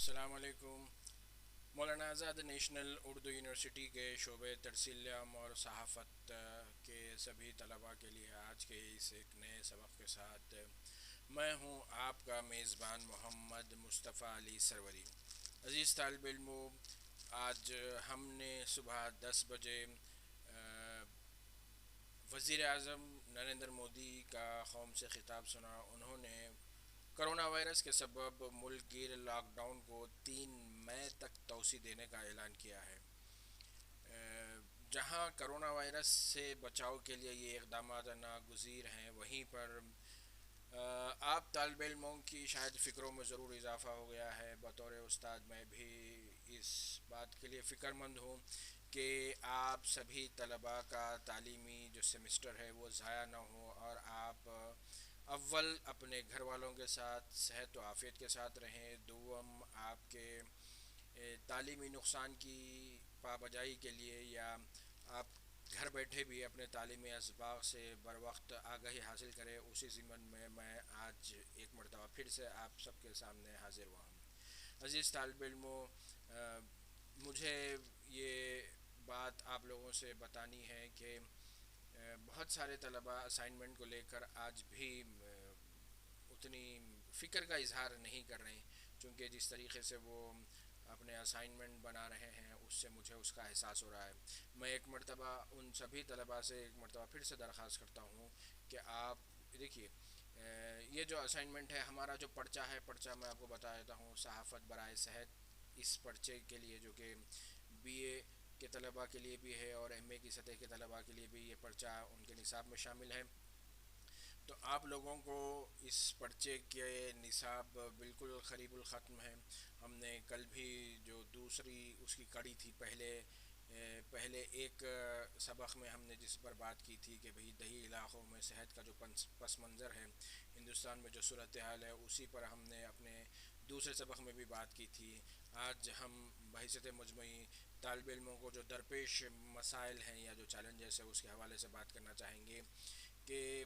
السلام علیکم۔ Maulana Azad national Urdu university کے شعبہ ترسیل علم اور صحافت کے سبھی طلباء کے لیے آج کے اس ایک نئے سبق کے ساتھ میں ہوں آپ کا میزبان محمد مصطفیٰ علی سروری۔ عزیز طالب علموں، آج ہم نے صبح 10 بجے وزیر اعظم نریندر مودی کا قوم سے خطاب سنا۔ انہوں نے کرونا وائرس کے سبب ملک گیر لاک ڈاؤن کو 3 مئی تک توسیع دینے کا اعلان کیا ہے۔ جہاں کرونا وائرس سے بچاؤ کے لیے یہ اقدامات ناگزیر ہیں، وہیں پر آپ طالب علموں کی شاید فکروں میں ضرور اضافہ ہو گیا ہے۔ بطور استاد میں بھی اس بات کے لیے فکر مند ہوں کہ آپ سبھی طلباء کا تعلیمی جو سیمسٹر ہے وہ ضائع نہ ہو، اور آپ اول اپنے گھر والوں کے ساتھ صحت و عافیت کے ساتھ رہیں، دوم آپ کے تعلیمی نقصان کی پابجائی کے لیے یا آپ گھر بیٹھے بھی اپنے تعلیمی اسباق سے بر وقت آگاہی حاصل کریں، اسی ضمن میں آج ایک مرتبہ پھر سے آپ سب کے سامنے حاضر ہوا ہوں۔ عزیز طالب علموں، مجھے یہ بات آپ لوگوں سے بتانی ہے کہ بہت سارے طلباء اسائنمنٹ کو لے کر آج بھی اتنی فکر کا اظہار نہیں کر رہے ہیں، چونکہ جس طریقے سے وہ اپنے اسائنمنٹ بنا رہے ہیں اس سے مجھے اس کا احساس ہو رہا ہے۔ میں ایک مرتبہ ان سبھی طلباء سے ایک مرتبہ پھر سے درخواست کرتا ہوں کہ آپ دیکھیے، یہ جو اسائنمنٹ ہے، ہمارا جو پرچہ میں آپ کو بتا دیتا ہوں، صحافت برائے صحت، اس پرچے کے لیے جو کہ بی اے کے طلباء کے لیے بھی ہے اور ایم اے کی سطح کے طلباء کے لیے بھی یہ پرچہ ان کے نصاب میں شامل ہے، تو آپ لوگوں کو اس پرچے کے نصاب بالکل قریب الختم ہے۔ ہم نے کل بھی جو دوسری اس کی کڑی تھی، پہلے ایک سبق میں ہم نے جس پر بات کی تھی کہ بھئی دیہی علاقوں میں صحت کا جو پس منظر ہے، ہندوستان میں جو صورتحال ہے، اسی پر ہم نے اپنے دوسرے سبق میں بھی بات کی تھی۔ آج ہم بحیثیت مجموعی طالب علموں کو جو درپیش مسائل ہیں یا جو چیلنجز ہیں اس کے حوالے سے بات کرنا چاہیں گے کہ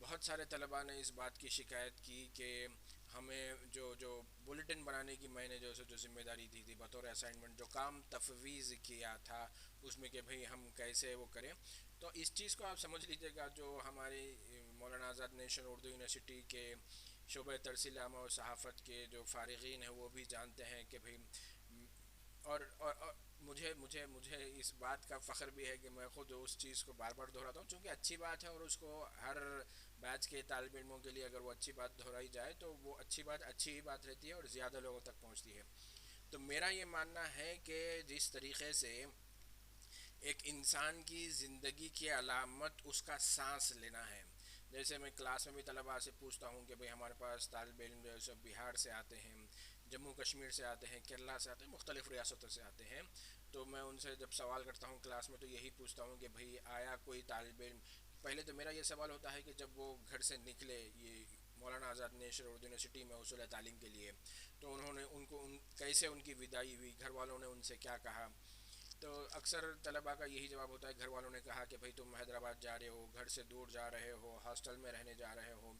بہت سارے طلباء نے اس بات کی شکایت کی کہ ہمیں جو بلیٹن بنانے کی میں نے جو ذمہ داری دی تھی بطور اسائنمنٹ، جو کام تفویض کیا تھا اس میں کہ بھئی ہم کیسے وہ کریں، تو اس چیز کو آپ سمجھ لیجیے گا، جو ہماری مولانا آزاد نیشنل اردو یونیورسٹی کے شعبہ ترسیل علم اور صحافت کے جو فارغین ہیں وہ بھی جانتے ہیں کہ بھئی اور مجھے اس بات کا فخر بھی ہے کہ میں خود اس چیز کو بار بار دہراتا ہوں، چونکہ اچھی بات ہے اور اس کو ہر بیچ کے طالب علموں کے لیے اگر وہ اچھی بات دہرائی جائے تو وہ اچھی ہی بات رہتی ہے اور زیادہ لوگوں تک پہنچتی ہے۔ تو میرا یہ ماننا ہے کہ جس طریقے سے ایک انسان کی زندگی کی علامت اس کا سانس لینا ہے، جیسے میں کلاس میں بھی طلباء سے پوچھتا ہوں کہ بھئی ہمارے پاس طالب علم جو ہے بہار سے آتے ہیں، جموں کشمیر سے آتے ہیں، کیرلا سے آتے ہیں، مختلف ریاستوں سے آتے ہیں، تو میں ان سے جب سوال کرتا ہوں کلاس میں تو یہی پوچھتا ہوں کہ بھئی آیا کوئی طالب علم، پہلے تو میرا یہ سوال ہوتا ہے کہ جب وہ گھر سے نکلے یہ مولانا آزاد نیشنل اردو یونیورسٹی میں حصول تعلیم کے لیے، تو انہوں نے کیسے ان کی وداعی ہوئی، گھر والوں نے ان سے کیا کہا، تو اکثر طلباء کا یہی جواب ہوتا ہے، گھر والوں نے کہا کہ بھئی تم حیدرآباد جا رہے ہو، گھر سے دور جا رہے ہو، ہاسٹل میں رہنے جا رہے ہو،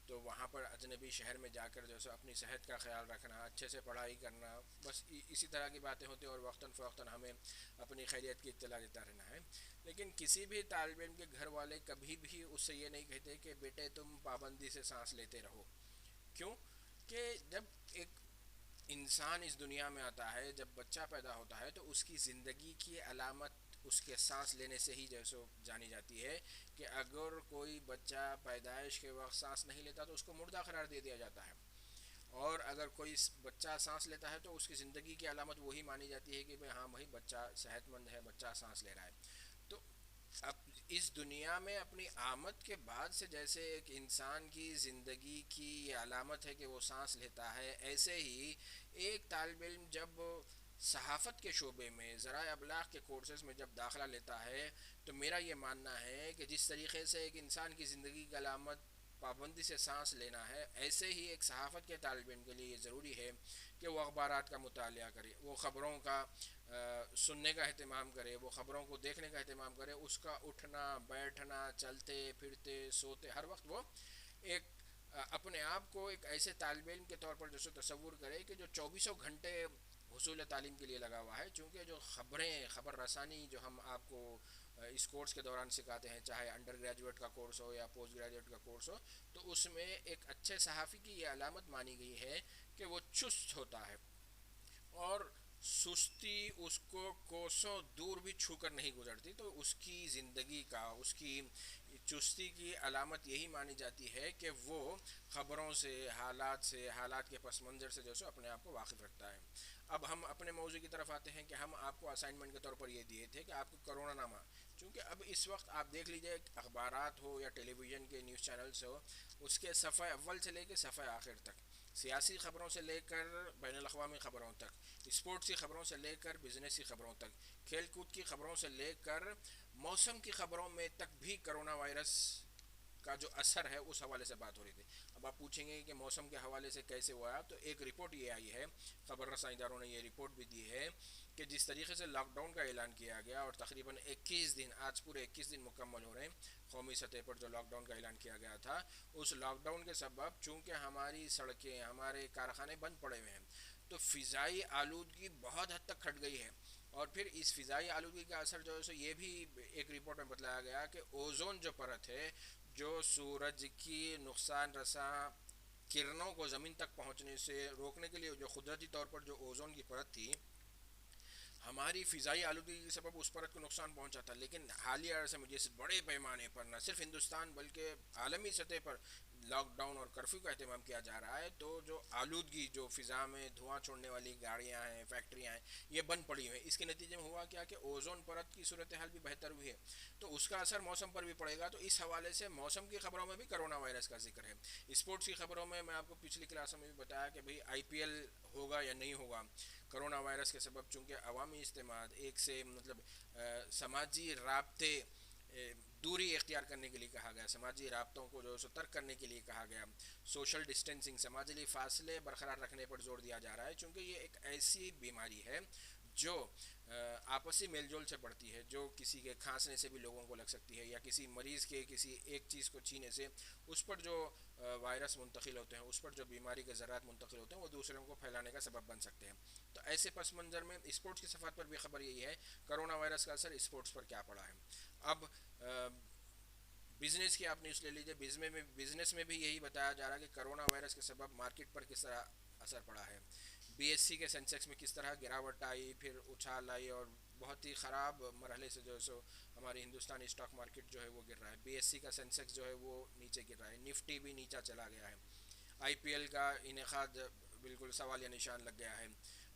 تو وہاں پر اجنبی شہر میں جا کر جیسے اپنی صحت کا خیال رکھنا، اچھے سے پڑھائی کرنا، بس اسی طرح کی باتیں ہوتی ہیں اور وقتاً فوقتاً ہمیں اپنی خیریت کی اطلاع دیتا رہنا ہے۔ لیکن کسی بھی طالب علم کے گھر والے کبھی بھی اس سے یہ نہیں کہتے کہ بیٹے تم پابندی سے سانس لیتے رہو۔ کیوں؟ کہ جب ایک انسان اس دنیا میں آتا ہے، جب بچہ پیدا ہوتا ہے تو اس کی زندگی کی علامت اس کے سانس لینے سے ہی جیسے جانی جاتی ہے کہ اگر کوئی بچہ پیدائش کے وقت سانس نہیں لیتا تو اس کو مردہ قرار دے دیا جاتا ہے، اور اگر کوئی بچہ سانس لیتا ہے تو اس کی زندگی کی علامت وہی مانی جاتی ہے کہ ہاں بھائی بچہ صحت مند ہے، بچہ سانس لے رہا ہے۔ تو اب اس دنیا میں اپنی آمد کے بعد سے جیسے ایک انسان کی زندگی کی یہ علامت ہے کہ وہ سانس لیتا ہے، ایسے ہی ایک طالب علم جب صحافت کے شعبے میں ذرائع ابلاغ کے کورسز میں جب داخلہ لیتا ہے تو میرا یہ ماننا ہے کہ جس طریقے سے ایک انسان کی زندگی کی علامت پابندی سے سانس لینا ہے، ایسے ہی ایک صحافت کے طالب علم کے لیے یہ ضروری ہے کہ وہ اخبارات کا مطالعہ کرے، وہ خبروں کا سننے کا اہتمام کرے، وہ خبروں کو دیکھنے کا اہتمام کرے، اس کا اٹھنا بیٹھنا، چلتے پھرتے سوتے ہر وقت وہ ایک اپنے آپ کو ایک ایسے طالب علم کے طور پر جو تصور کرے کہ جو 24 گھنٹے حصول تعلیم کے لیے لگا ہوا ہے. چونکہ جو خبر رسانی جو ہم آپ کو اس کورس کے دوران سکھاتے ہیں، چاہے انڈر گریجویٹ کا کورس ہو یا پوسٹ گریجویٹ کا کورس ہو، تو اس میں ایک اچھے صحافی کی یہ علامت مانی گئی ہے کہ وہ چست ہوتا ہے، اور سستی اس کو کوسوں دور بھی چھو کر نہیں گزرتی. تو اس کی زندگی کا، اس کی چستی کی علامت یہی مانی جاتی ہے کہ وہ خبروں سے، حالات کے پس منظر سے جو سو اپنے آپ کو واقف رکھتا ہے. اب ہم اپنے موضوع کی طرف آتے ہیں کہ ہم آپ کو اسائنمنٹ کے طور پر یہ دیے تھے کہ آپ کو کرونا نامہ، چونکہ اب اس وقت آپ دیکھ لیجئے اخبارات ہو یا ٹیلی ویژن کے نیوز چینلز ہو، اس کے صفحہ اول سے لے کے صفحہ آخر تک، سیاسی خبروں سے لے کر بین الاقوامی خبروں تک، اسپورٹس کی خبروں سے لے کر بزنس کی خبروں تک، کھیل کود کی خبروں سے لے کر موسم کی خبروں میں تک بھی کرونا وائرس کا جو اثر ہے اس حوالے سے بات ہو رہی تھی. اب آپ پوچھیں گے کہ موسم کے حوالے سے کیسے ہوا، تو ایک رپورٹ یہ آئی ہے، خبر رساں اداروں نے یہ رپورٹ بھی دی ہے کہ جس طریقے سے لاک ڈاؤن کا اعلان کیا گیا اور تقریباً 21 دن، آج پورے 21 دن مکمل ہو رہے ہیں قومی سطح پر جو لاک ڈاؤن کا اعلان کیا گیا تھا، اس لاک ڈاؤن کے سبب چونکہ ہماری سڑکیں، ہمارے کارخانے بند پڑے ہوئے ہیں، تو فضائی آلودگی بہت حد تک گھٹ گئی ہے. اور پھر اس فضائی آلودگی کا اثر جو ہے سو یہ بھی ایک رپورٹ میں بتلایا گیا کہ اوزون جو پرت ہے، جو سورج کی نقصان رساں کرنوں کو زمین تک پہنچنے سے روکنے کے لیے جو قدرتی طور پر جو اوزون کی پرت تھی، ہماری فضائی آلودگی کے سبب اس پرت کو نقصان پہنچا تھا. لیکن حالیہ عرصے میں جس بڑے پیمانے پر نہ صرف ہندوستان بلکہ عالمی سطح پر لاک ڈاؤن اور کرفیو کا اہتمام کیا جا رہا ہے، تو جو آلودگی، جو فضا میں دھواں چھوڑنے والی گاڑیاں ہیں، فیکٹریاں ہیں، یہ بند پڑی ہوئی ہیں. اس کے نتیجے میں ہوا کیا کہ اوزون پرت کی صورتحال بھی بہتر ہوئی ہے، تو اس کا اثر موسم پر بھی پڑے گا. تو اس حوالے سے موسم کی خبروں میں بھی کرونا وائرس کا ذکر ہے. اسپورٹس کی خبروں میں آپ کو پچھلی کلاسوں میں بھی بتایا کہ بھئی آئی پی ایل ہوگا یا نہیں ہوگا کرونا وائرس کے سبب، چونکہ عوامی اجتماعات ایک سے سماجی رابطے دوری اختیار کرنے کے لیے کہا گیا، سماجی رابطوں کو جو ترک کرنے کے لیے کہا گیا، سوشل ڈسٹینسنگ، سماجی فاصلے برقرار رکھنے پر زور دیا جا رہا ہے. چونکہ یہ ایک ایسی بیماری ہے جو آپسی میل جول سے بڑھتی ہے، جو کسی کے کھانسنے سے بھی لوگوں کو لگ سکتی ہے، یا کسی مریض کے کسی ایک چیز کو چھینے سے اس پر جو وائرس منتقل ہوتے ہیں، اس پر جو بیماری کے ذرات منتقل ہوتے ہیں، وہ دوسروں کو پھیلانے کا سبب بن سکتے ہیں. تو ایسے پس منظر میں اسپورٹس کی صفحات پر بھی خبر یہی ہے کرونا وائرس کا اثر اسپورٹس پر کیا پڑا ہے. اب بزنس کی آپ نیوز لے لیجیے، بزنس میں بھی یہی بتایا جا رہا ہے کہ کرونا وائرس کے سبب مارکیٹ پر کس طرح اثر پڑا ہے. بی ایس سی کے سینسیکس میں کس طرح گراوٹ آئی، پھر اچھال آئی، اور بہت ہی خراب مرحلے سے جو ہے سو ہماری ہندوستانی اسٹاک مارکیٹ جو ہے وہ گر رہا ہے. بی ایس سی کا سینسیکس جو ہے وہ نیچے گر رہا ہے، نفٹی بھی نیچا چلا گیا ہے، آئی پی ایل کا انعقاد بالکل سوالیہ نشان لگ گیا ہے،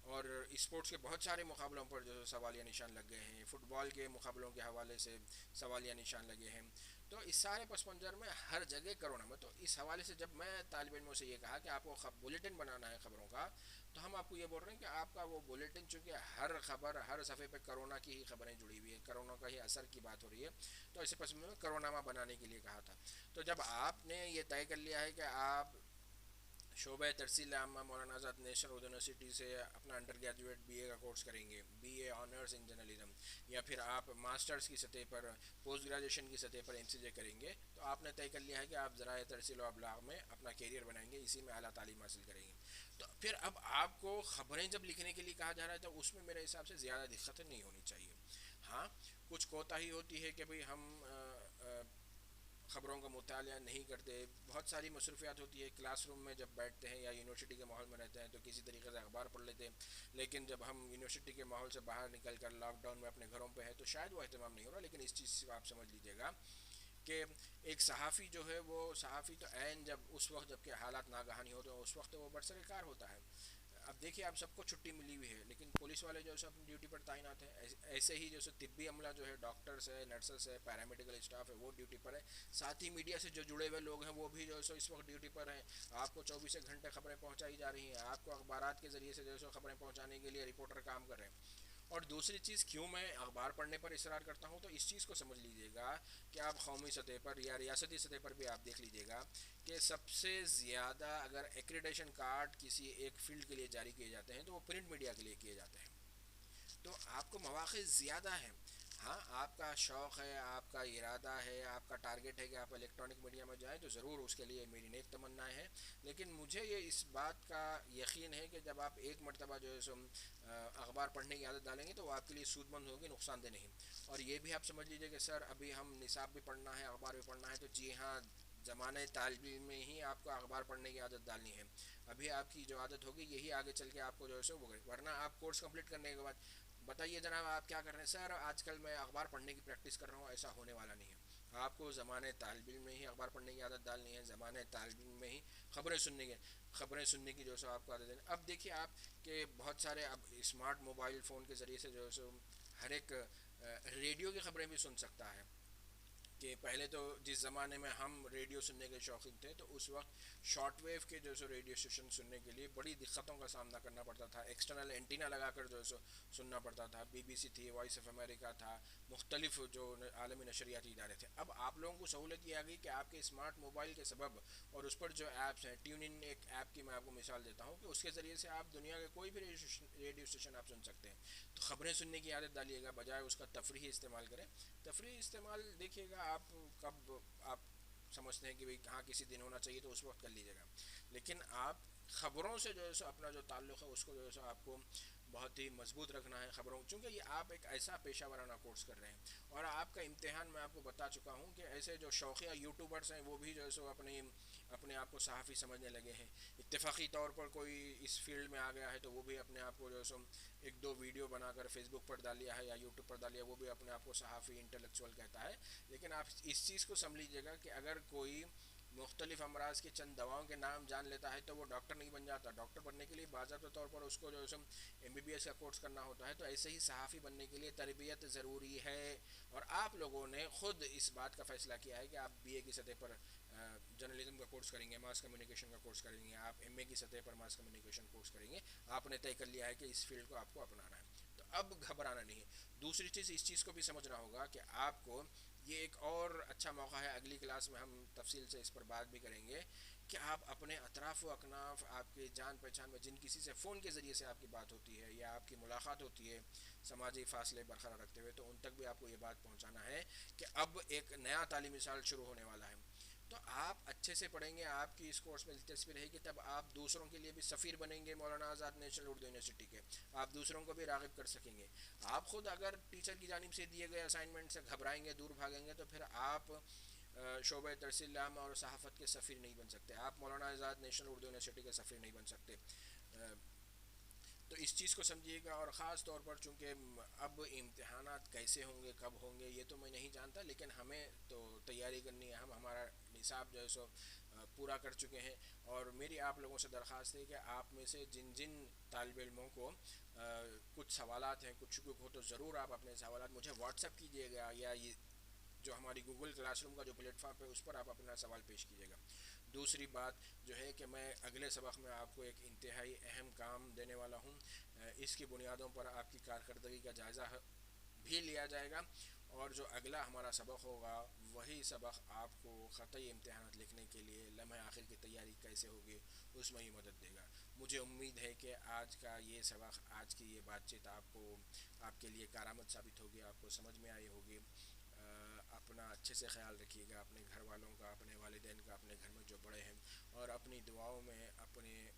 اور اسپورٹس کے بہت سارے مقابلوں پر جو سوالیہ نشان لگ گئے ہیں، فٹ بال کے مقابلوں کے حوالے سے سوالیہ نشان لگے ہیں. تو اس سارے پس منظر میں ہر جگہ کرونا میں، تو اس حوالے سے جب میں طالب علموں سے یہ کہا کہ آپ کو بلیٹن بنانا ہے خبروں کا، تو ہم آپ کو یہ بول رہے ہیں کہ آپ کا وہ بلیٹن، چونکہ ہر خبر، ہر صفحے پہ کرونا کی ہی خبریں جڑی ہوئی ہیں، کرونا کا ہی اثر کی بات ہو رہی ہے، تو اسے پس منظر میں کرونامہ بنانے کے لیے کہا تھا. تو جب آپ نے یہ طے کر لیا ہے کہ آپ شعبہ ترسیل عامہ مولانا آزاد نیشنل اردو یونیورسٹی سے اپنا انڈر گریجویٹ بی اے کا کورس کریں گے، B A honours in journalism, یا پھر آپ ماسٹرز کی سطح پر، پوسٹ گریجویشن کی سطح پر ایم سی جے کریں گے، تو آپ نے طے کر لیا ہے کہ آپ ذرائع ترسیل و ابلاغ میں اپنا کیریئر بنائیں گے، اسی میں اعلیٰ تعلیم حاصل کریں گے. تو پھر اب آپ کو خبریں جب لکھنے کے لیے کہا جا رہا ہے تو اس میں میرے حساب سے زیادہ دقتیں نہیں ہونی چاہیے. ہاں کچھ کوتاہی ہوتی ہے کہ بھئی ہم خبروں کا مطالعہ نہیں کرتے، بہت ساری مصروفیات ہوتی ہے، کلاس روم میں جب بیٹھتے ہیں یا یونیورسٹی کے ماحول میں رہتے ہیں تو کسی طریقے سے اخبار پڑھ لیتے ہیں، لیکن جب ہم یونیورسٹی کے ماحول سے باہر نکل کر لاک ڈاؤن میں اپنے گھروں پہ ہے تو شاید وہ اہتمام نہیں ہو رہا. لیکن اس چیز سے آپ سمجھ لیجیے گا کہ ایک صحافی جو ہے وہ صحافی تو عین جب اس وقت جب کہ حالات ناگہانی ہوتے ہیں اس وقت وہ برسر کار ہوتا ہے. اب دیکھیے آپ سب کو چھٹی ملی ہوئی ہے، لیکن پولیس والے جو ہے اپنی ڈیوٹی پر تعینات ہیں، ایسے ہی جو طبی عملہ جو ہے، ڈاکٹرس ہے، نرسز ہے، پیرامیڈیکل اسٹاف ہے، وہ ڈیوٹی پر ہے. ساتھ ہی میڈیا سے جو جڑے ہوئے لوگ ہیں وہ بھی جو ہے اس وقت ڈیوٹی پر ہیں. آپ کو 24 گھنٹے خبریں پہنچائی جا رہی ہیں، آپ کو اخبارات کے ذریعے سے جو ہے خبریں پہنچانے کے لیے رپورٹر کام کر رہے ہیں. اور دوسری چیز کیوں میں اخبار پڑھنے پر اصرار کرتا ہوں، تو اس چیز کو سمجھ لیجیے گا کہ آپ قومی سطح پر یا ریاستی سطح پر بھی آپ دیکھ لیجیے گا کہ سب سے زیادہ اگر ایکریڈیشن کارڈ کسی ایک فیلڈ کے لیے جاری کیے جاتے ہیں تو وہ پرنٹ میڈیا کے لیے کیے جاتے ہیں. تو آپ کو مواقع زیادہ ہیں. ہاں آپ کا شوق ہے، آپ کا ارادہ ہے، آپ کا ٹارگٹ ہے کہ آپ الیکٹرانک میڈیا میں جائیں تو ضرور اس کے لیے میری نیک تمنائیں ہیں. لیکن مجھے یہ اس بات کا یقین ہے کہ جب آپ ایک مرتبہ جو ہے سو اخبار پڑھنے کی عادت ڈالیں گے تو وہ آپ کے لیے سود مند ہوگی، نقصان دہ نہیں. اور یہ بھی آپ سمجھ لیجئے کہ سر ابھی ہم نصاب بھی پڑھنا ہے، اخبار بھی پڑھنا ہے، تو جی ہاں زمانۂ طالب علم میں ہی آپ کو اخبار پڑھنے کی عادت ڈالنی ہے. ابھی آپ کی جو عادت ہوگی یہی آگے چل کے آپ کو جو ہے سو ورنہ آپ کورس کمپلیٹ کرنے کے بعد بتائیے جناب آپ کیا کر رہے ہیں؟ سر آج کل میں اخبار پڑھنے کی پریکٹس کر رہا ہوں. ایسا ہونے والا نہیں ہے. آپ کو زمانۂ طالب علم میں ہی اخبار پڑھنے کی عادت ڈالنی ہے، زمانۂ طالب علم میں ہی خبریں سننے کی جو ہے سو آپ کو عادت ہے. اب دیکھیے آپ کہ بہت سارے اب اسمارٹ موبائل فون کے ذریعے سے جو ہے سو ہر ایک ریڈیو کی خبریں بھی سن سکتا ہے. کہ پہلے تو جس زمانے میں ہم ریڈیو سننے کے شوقین تھے تو اس وقت شارٹ ویو کے جو ہے سو ریڈیو اسٹیشن سننے کے لیے بڑی دقتوں کا سامنا کرنا پڑتا تھا. ایکسٹرنل اینٹینا لگا کر جو ہے سو سننا پڑتا تھا. بی بی سی تھی، وائس آف امریکہ تھا، مختلف جو عالمی نشریاتی ادارے تھے. اب آپ لوگوں کو سہولت یہ آ گئی کہ آپ کے اسمارٹ موبائل کے سبب اور اس پر جو ایپس ہیں، ٹیون ان ایک ایپ کی میں آپ کو مثال دیتا ہوں کہ اس کے ذریعے سے آپ دنیا کے کوئی بھی ریڈیو اسٹیشن آپ سن سکتے ہیں. تو خبریں سننے کی عادت ڈالیے گا، بجائے اس کا تفریحی استعمال کریں. تفریحی استعمال دیکھیے گا آپ کب آپ سمجھتے ہیں کہ بھئی کہاں کسی دن ہونا چاہیے تو اس وقت کر لیجیے گا. لیکن آپ خبروں سے جو ہے سو اپنا جو تعلق ہے اس کو جو ہے سو آپ کو بہت ہی مضبوط رکھنا ہے. خبروں چونکہ یہ آپ ایک ایسا پیشہ ورانہ کورس کر رہے ہیں اور آپ کا امتحان میں آپ کو بتا چکا ہوں کہ ایسے جو شوقیہ یوٹیوبرس ہیں وہ بھی جو ہے سو اپنے آپ کو صحافی سمجھنے لگے ہیں. اتفاقی طور پر کوئی اس فیلڈ میں آ گیا ہے تو وہ بھی اپنے آپ کو جو ہے سو ایک دو ویڈیو بنا کر فیس بک پر ڈال دیا ہے یا یوٹیوب پر ڈال دیا، وہ بھی اپنے آپ کو صحافی انٹلیکچوئل کہتا ہے. لیکن آپ اس چیز کو سمجھ لیجیے گا کہ اگر کوئی مختلف امراض کے چند دواؤں کے نام جان لیتا ہے تو وہ ڈاکٹر نہیں بن جاتا. ڈاکٹر بننے کے لیے باضابطہ طور پر اس کو جو ہے سو ایم بی بی ایس کا کورس کرنا ہوتا ہے. تو ایسے ہی صحافی بننے کے لیے تربیت ضروری ہے. اور آپ لوگوں نے خود اس بات کا فیصلہ کیا ہے کہ آپ بی اے کی سطح پر جرنلزم کا کورس کریں گے، ماس کمیونیکیشن کا کورس کریں گے، آپ ایم اے کی سطح پر ماس کمیونیکیشن کورس کریں گے. آپ نے طے کر لیا ہے کہ اس فیلڈ کو آپ کو اپنانا ہے. تو اب گھبرانا نہیں ہے. دوسری چیز اس چیز کو بھی سمجھنا ہوگا کہ آپ کو یہ ایک اور اچھا موقع ہے. اگلی کلاس میں ہم تفصیل سے اس پر بات بھی کریں گے کہ آپ اپنے اطراف و اکناف آپ کے جان پہچان میں جن کسی سے فون کے ذریعے سے آپ کی بات ہوتی ہے یا آپ کی ملاقات ہوتی ہے سماجی فاصلے برقرار رکھتے ہوئے، تو ان تک بھی آپ کو یہ بات پہنچانا ہے کہ اب ایک نیا تعلیمی سال شروع ہونے والا ہے. تو آپ اچھے سے پڑھیں گے، آپ کی اس کورس میں دلچسپی رہے گی، تب آپ دوسروں کے لیے بھی سفیر بنیں گے مولانا آزاد نیشنل اردو یونیورسٹی کے. آپ دوسروں کو بھی راغب کر سکیں گے. آپ خود اگر ٹیچر کی جانب سے دیے گئے اسائنمنٹ سے گھبرائیں گے، دور بھاگیں گے، تو پھر آپ شعبہ ترسیل عام اور صحافت کے سفیر نہیں بن سکتے. آپ مولانا آزاد نیشنل اردو یونیورسٹی کے سفیر نہیں بن سکتے. تو اس چیز کو سمجھیے گا. اور خاص طور پر چونکہ اب امتحانات کیسے ہوں گے، کب ہوں گے، یہ تو میں نہیں جانتا، لیکن ہمیں تو تیاری کرنی ہے. ہم ہمارا نصاب جو ہے سو پورا کر چکے ہیں. اور میری آپ لوگوں سے درخواست ہے کہ آپ میں سے جن جن طالب علموں کو کچھ سوالات ہیں، کچھ شکوک ہو، تو ضرور آپ اپنے سوالات مجھے واٹس ایپ کیجیے گا یا یہ جو ہماری گوگل کلاس روم کا جو پلیٹ فارم ہے اس پر آپ اپنا سوال پیش کیجیے گا. دوسری بات جو ہے کہ میں اگلے سبق میں آپ کو ایک انتہائی اہم کام دینے والا ہوں. اس کی بنیادوں پر آپ کی کارکردگی کا جائزہ بھی لیا جائے گا. اور جو اگلا ہمارا سبق ہوگا وہی سبق آپ کو خطئی امتحانات لکھنے کے لیے لمحہ آخر کی تیاری کیسے ہوگی اس میں ہی مدد دے گا. مجھے امید ہے کہ آج کا یہ سبق، آج کی یہ بات چیت آپ کے لیے کارآمد ثابت ہوگی، آپ کو سمجھ میں آئی ہوگی. اپنا اچھے سے خیال رکھیے گا، اپنے گھر والوں کا، اپنے والدین کا، اپنے گھر میں جو بڑے ہیں، اور اپنی دعاؤں میں اپنے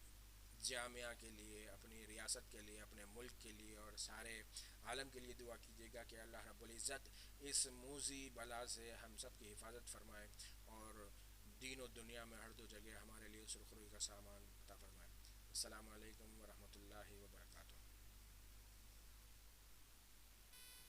جامعہ کے لیے، اپنی ریاست کے لیے، اپنے ملک کے لیے اور سارے عالم کے لیے دعا کیجیے گا کہ اللہ رب العزت اس موذی بلا سے ہم سب کی حفاظت فرمائے اور دین و دنیا میں ہر دو جگہ ہمارے لیے سرخروئی کا سامان عطا فرمائے. السلام علیکم